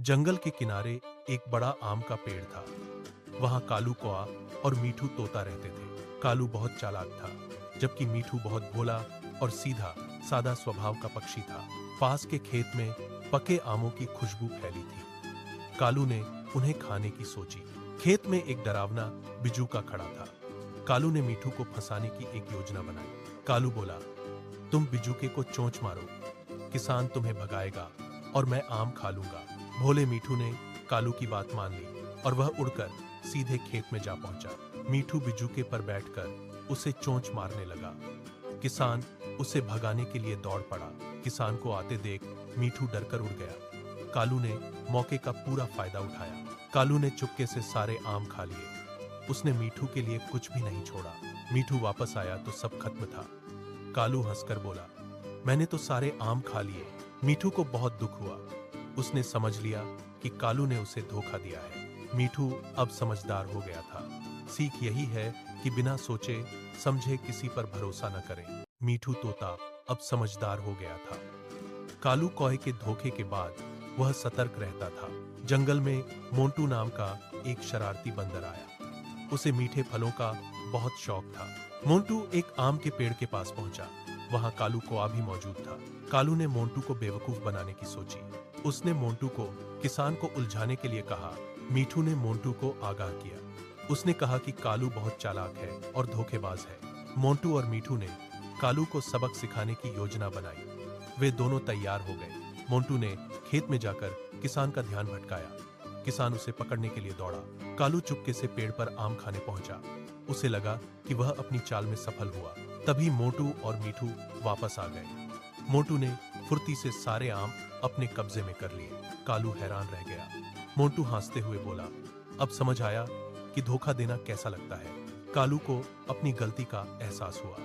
जंगल के किनारे एक बड़ा आम का पेड़ था। वहां कालू कौआ और मीठू तोता रहते थे। कालू बहुत चालाक था, जबकि मीठू बहुत भोला और सीधा सादा स्वभाव का पक्षी था। पास के खेत में पके आमों की खुशबू फैली थी। कालू ने उन्हें खाने की सोची। खेत में एक डरावना बिजू का खड़ा था। कालू ने मीठू को फंसाने की एक योजना बनाई। कालू बोला, तुम बिजुके को चोंच मारो, किसान तुम्हें भगाएगा और मैं आम खा लूंगा। भोले मीठू ने कालू की बात मान ली और वह उड़कर सीधे खेत में जा पहुंचा। मीठू बिजुके पर बैठकर उसे चोंच मारने लगा। किसान उसे भगाने के लिए दौड़ पड़ा। किसान को आते देख मीठू डरकर उड़ गया। कालू ने मौके का पूरा फायदा उठाया। कालू ने चुपके से सारे आम खा लिए। उसने मीठू के लिए कुछ भी नहीं छोड़ा। मीठू वापस आया तो सब खत्म था। कालू हंसकर बोला, मैंने तो सारे आम खा लिए। मीठू को बहुत दुख हुआ। उसने समझ लिया कि कालू ने उसे धोखा दिया है। मीठू अब समझदार हो गया था। सीख यही है कि बिना सोचे समझे किसी पर भरोसा न करें। मीठू तोता अब समझदार हो गया था। कालू कौए के धोखे के बाद वह सतर्क रहता था। जंगल में मोंटू नाम का एक शरारती बंदर आया। उसे मीठे फलों का बहुत शौक था। मोंटू एक आम के पेड़ के पास पहुंचा। वहां कालू कौआ भी मौजूद था। कालू ने मोंटू को बेवकूफ बनाने की सोची। उसने मोंटू को किसान को उलझाने के लिए कहा। मीठू ने मोंटू को आगाह किया। उसने कहा कि कालू बहुत चालाक है और धोखेबाज है। मोंटू और मीठू ने कालू को सबक सिखाने की योजना बनाई। वे दोनों तैयार हो गए। मोंटू ने खेत में जाकर किसान का ध्यान भटकाया। किसान उसे पकड़ने के लिए दौड़ा। कालू चुपके से पेड़ पर आम खाने पहुंचा। उसे लगा कि वह अपनी चाल में सफल हुआ। तभी मोंटू और मीठू वापस आ गए। मोंटू ने फुर्ती से सारे आम अपने कब्जे में कर लिए। कालू हैरान रह गया। मोंटू हंसते हुए बोला, अब समझ आया कि धोखा देना कैसा लगता है। कालू को अपनी गलती का एहसास हुआ।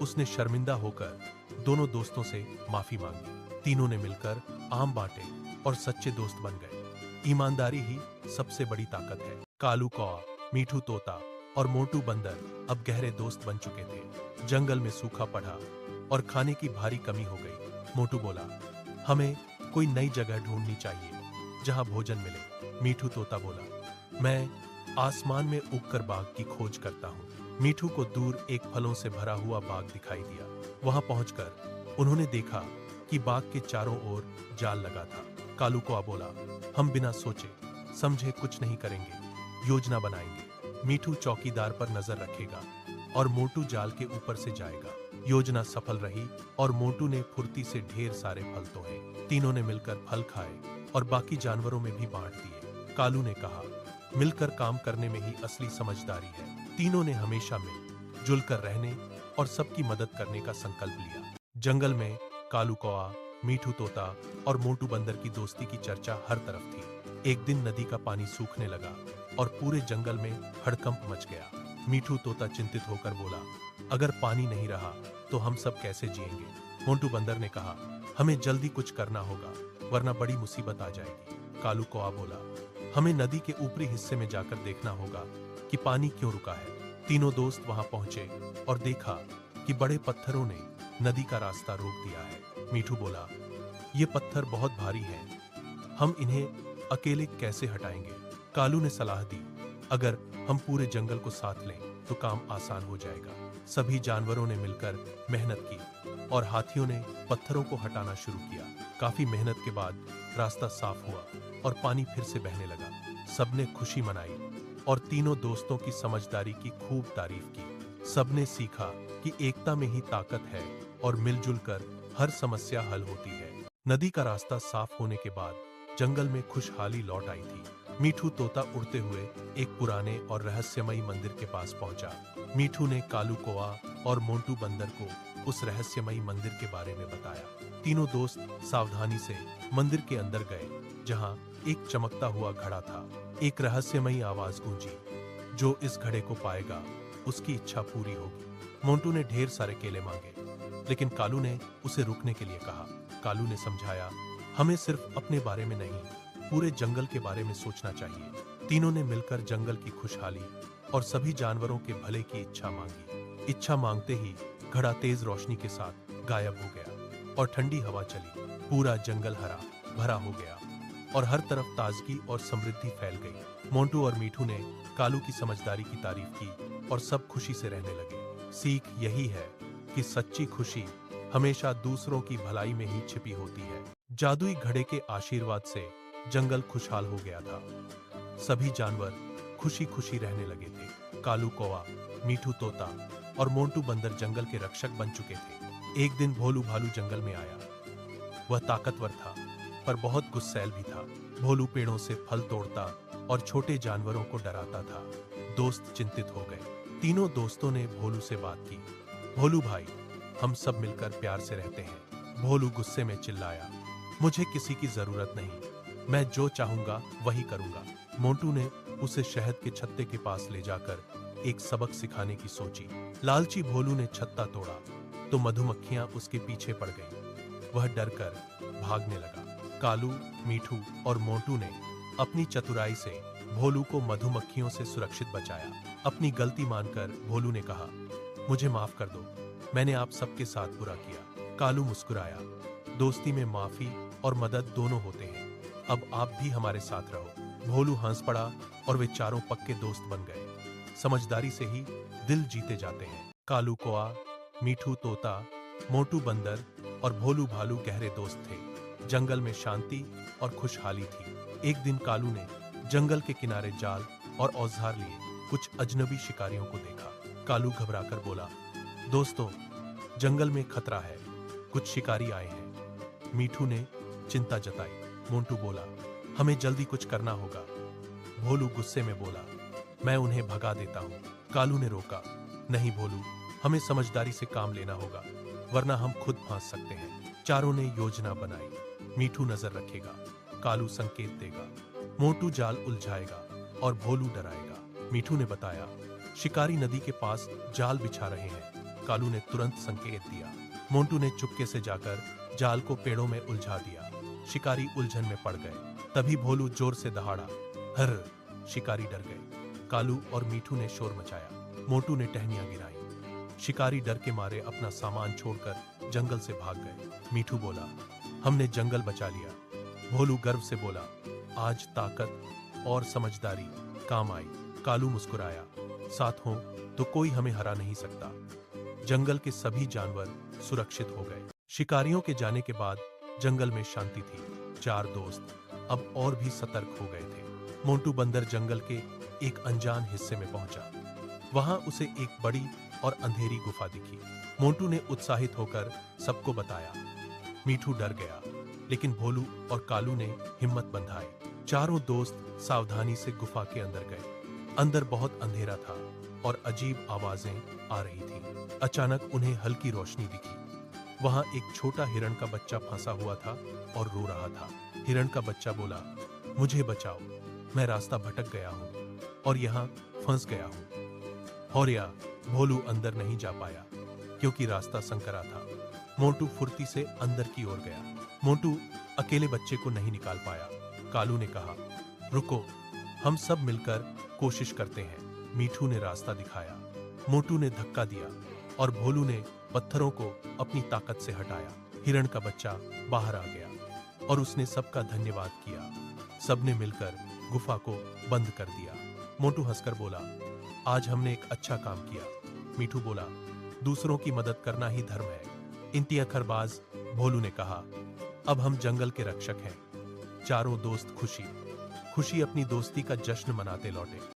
उसने शर्मिंदा होकर दोनों दोस्तों से माफी मांगी। तीनों ने मिलकर आम बांटे और सच्चे दोस्त बन गए। ईमानदारी ही सबसे बड़ी ताकत है। कालू कौआ, मीठू तोता और मोंटू बंदर अब गहरे दोस्त बन चुके थे। जंगल में सूखा पड़ा और खाने की भारी कमी हो गई। मोंटू बोला, हमें कोई नई जगह ढूंढनी चाहिए जहां भोजन मिले। मीठू तोता बोला, मैं आसमान में उगकर बाग की खोज करता हूं। मीठू को दूर एक फलों से भरा हुआ बाग दिखाई दिया। वहां पहुंचकर उन्होंने देखा कि बाग के चारों ओर जाल लगा था। कालू कौआ बोला, हम बिना सोचे समझे कुछ नहीं करेंगे, योजना बनाएंगे। मीठू चौकीदार पर नजर रखेगा और मोंटू जाल के ऊपर से जाएगा। योजना सफल रही और मोंटू ने फुर्ती से ढेर सारे फल तोड़े। तीनों ने मिलकर फल खाए और बाकी जानवरों में भी बांट दिए। कालू ने कहा, मिलकर काम करने में ही असली समझदारी है। तीनों ने हमेशा मिलजुल कर रहने और सबकी मदद करने का संकल्प लिया। जंगल में कालू कौआ, मीठू तोता और मोंटू बंदर की दोस्ती की चर्चा हर तरफ थी। एक दिन नदी का पानी सूखने लगा और पूरे जंगल में हड़कंप मच गया। मीठू तोता चिंतित होकर बोला, अगर पानी नहीं रहा तो हम सब कैसे जिएंगे। मोंटू बंदर ने कहा, हमें जल्दी कुछ करना होगा वरना बड़ी मुसीबत आ जाएगी। कालू कौआ बोला, हमें नदी के ऊपरी हिस्से में जाकर देखना होगा कि पानी क्यों रुका है। तीनों दोस्त वहां पहुंचे और देखा कि बड़े पत्थरों ने नदी का रास्ता रोक दिया है। मीठू बोला, ये पत्थर बहुत भारी हैं, हम इन्हें अकेले कैसे हटाएंगे। कालू ने सलाह दी, अगर हम पूरे जंगल को साथ लें तो काम आसान हो जाएगा। सभी जानवरों ने मिलकर मेहनत की और हाथियों ने पत्थरों को हटाना शुरू किया। काफी मेहनत के बाद रास्ता साफ हुआ और पानी फिर से बहने लगा। सबने खुशी मनाई और तीनों दोस्तों की समझदारी की खूब तारीफ की। सबने सीखा कि एकता में ही ताकत है और मिलजुल कर हर समस्या हल होती है। नदी का रास्ता साफ होने के बाद जंगल में खुशहाली लौट आई थी। मीठू तोता उड़ते हुए एक पुराने और रहस्यमयी मंदिर के पास पहुंचा। मीठू ने कालू कौआ और मोंटू बंदर को उस रहस्यमयी मंदिर के बारे में बताया। तीनों दोस्त सावधानी से मंदिर के अंदर गए, जहां एक चमकता हुआ घड़ा था। एक रहस्यमयी आवाज गूंजी, जो इस घड़े को पाएगा उसकी इच्छा पूरी होगी। मोंटू ने ढेर सारे केले मांगे, लेकिन कालू ने उसे रुकने के लिए कहा। कालू ने समझाया, हमें सिर्फ अपने बारे में नहीं, पूरे जंगल के बारे में सोचना चाहिए। तीनों ने मिलकर जंगल की खुशहाली और सभी जानवरों के भले की इच्छा मांगी। इच्छा मांगते ही घड़ा तेज रोशनी के साथ गायब हो गया और ठंडी हवा चली। पूरा जंगल हरा भरा हो गया। और हर तरफ ताजगी और समृद्धि फैल गई। मोंटू और मीठू ने कालू की समझदारी की तारीफ की और सब खुशी से रहने लगे। सीख यही है कि सच्ची खुशी हमेशा दूसरों की भलाई में ही छिपी होती है। जादुई घड़े के आशीर्वाद से जंगल खुशहाल हो गया था। सभी जानवर खुशी खुशी रहने लगे थे। कालू कौवा, मीठू तोता और मोंटू बंदर जंगल के रक्षक बन चुके थे। एक दिन भोलू भालू जंगल में आया। वह ताकतवर था पर बहुत गुस्सैल भी था। भोलू पेड़ों से फल तोड़ता और छोटे जानवरों को डराता था। दोस्त चिंतित हो गए। तीनों दोस्तों ने भोलू से बात की। भोलू भाई, हम सब मिलकर प्यार से रहते हैं। भोलू गुस्से में चिल्लाया, मुझे किसी की जरूरत नहीं, मैं जो चाहूंगा वही करूंगा। मोंटू ने उसे शहद के छत्ते के पास ले जाकर एक सबक सिखाने की सोची। लालची भोलू ने छत्ता तोड़ा तो मधुमक्खियां उसके पीछे पड़ गईं। वह डरकर भागने लगा। कालू, मीठू और मोंटू ने अपनी चतुराई से भोलू को मधुमक्खियों से सुरक्षित बचाया। अपनी गलती मानकर भोलू ने कहा, मुझे माफ कर दो, मैंने आप सबके साथ बुरा किया। कालू मुस्कुराया, दोस्ती में माफी और मदद दोनों होते हैं, अब आप भी हमारे साथ रहो। भोलू हंस पड़ा और वे चारों पक्के दोस्त बन गए। समझदारी से ही दिल जीते जाते हैं। कालू कौआ, मीठू तोता, मोंटू बंदर और भोलू भालू गहरे दोस्त थे। जंगल में शांति और खुशहाली थी। एक दिन कालू ने जंगल के किनारे जाल और औजार लिए कुछ अजनबी शिकारियों को देखा। कालू घबराकर बोला, दोस्तों, जंगल में खतरा है, कुछ शिकारी आए हैं। मीठू ने चिंता जताई। मोंटू बोला, हमें जल्दी कुछ करना होगा। भोलू गुस्से में बोला, मैं उन्हें भगा देता हूँ। कालू ने रोका, नहीं भोलू, हमें समझदारी से काम लेना होगा, वरना हम खुद फंस सकते हैं। चारों ने योजना बनाई। मीठू नजर रखेगा, कालू संकेत देगा, मोंटू जाल उलझाएगा और भोलू डराएगा। मीठू ने बताया, शिकारी नदी के पास जाल बिछा रहे हैं। कालू ने तुरंत संकेत दिया। मोंटू ने चुपके से जाकर जाल को पेड़ों में उलझा दिया। शिकारी उलझन में पड़ गए। तभी भोलू जोर से दहाड़ा, हर! शिकारी डर गए। कालू और मीठू ने शोर मचाया। मोंटू ने टहनियां गिराई। शिकारी डर के मारे अपना सामान छोड़कर जंगल से भाग गए। मीठू बोला, हमने जंगल बचा लिया। भोलू गर्व से बोला, आज ताकत और समझदारी काम आई। कालू मुस्कुराया, साथ हो तो कोई हमें हरा नहीं सकता। जंगल के सभी जानवर सुरक्षित हो गए। शिकारियों के जाने के बाद जंगल में शांति थी। चार दोस्त अब और भी सतर्क हो गए थे। मोंटू बंदर जंगल के एक अनजान हिस्से में पहुंचा। वहां उसे एक बड़ी और अंधेरी गुफा दिखी। मोंटू ने उत्साहित होकर सबको बताया। मीठू डर गया, लेकिन भोलू और कालू ने हिम्मत बंधाई। चारों दोस्त सावधानी से गुफा के अंदर गए। अंदर बहुत अंधेरा था और अजीब आवाजें आ रही थीं। अचानक उन्हें हल्की रोशनी दिखी। वहां एक छोटा हिरण का बच्चा फंसा हुआ था और रो रहा था। हिरण का बच्चा बोला, मुझे बचाओ, मैं रास्ता भटक गया हूँ और यहाँ फंस गया हूँ। हौर्या, भोलू अंदर नहीं जा पाया क्योंकि रास्ता संकरा था। मोंटू फुर्ती से अंदर की ओर गया। मोंटू अकेले बच्चे को नहीं निकाल पाया। कालू ने कहा, रुको, हम सब मिलकर कोशिश करते हैं। मीठू ने रास्ता दिखाया। मोंटू ने धक्का दिया और भोलू ने पत्थरों को अपनी ताकत से हटाया। हिरण का बच्चा बाहर आ गया और उसने सबका धन्यवाद किया। सबने मिलकर गुफा को बंद कर दिया। मोंटू हंसकर बोला, आज हमने एक अच्छा काम किया। मीठू बोला, दूसरों की मदद करना ही धर्म है। इंतियाखरबाज भोलू ने कहा, अब हम जंगल के रक्षक हैं। चारों दोस्त खुशी खुशी अपनी दोस्ती का जश्न मनाते लौटे।